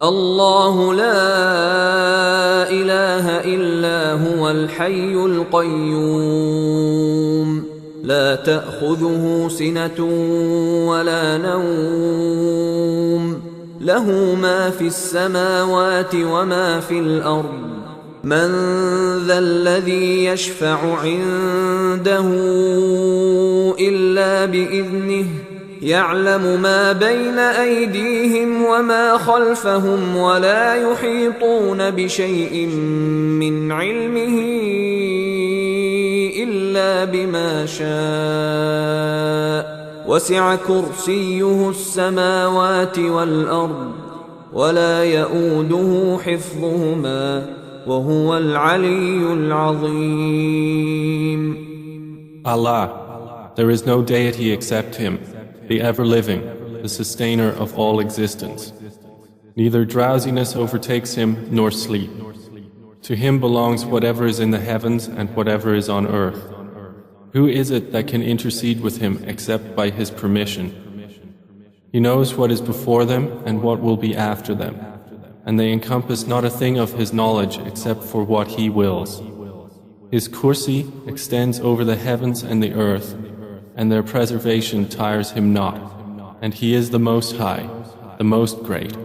الله لا إله إلا هو الحي القيوم لا تأخذه سنة ولا نوم له ما في السماوات وما في الأرض من ذا الذي يشفع عنده إلا بإذنه يعلم ما بين أيديهم وما خلفهم ولا يحيطون بشيء من علمه إلا بما شاء وسع كرسيه السماوات والأرض ولا يؤوده حفظهما وهو العلي العظيم. Allah, there is no deity except Him, the ever-living, the sustainer of all existence. Neither drowsiness overtakes Him nor sleep. To Him belongs whatever is in the heavens and whatever is on earth. Who is it that can intercede with Him except by His permission? He knows what is before them and what will be after them, and they encompass not a thing of His knowledge except for what He wills. His Kursī extends over the heavens and the earth, and their preservation tires Him not, and He is the Most High, the Most Great.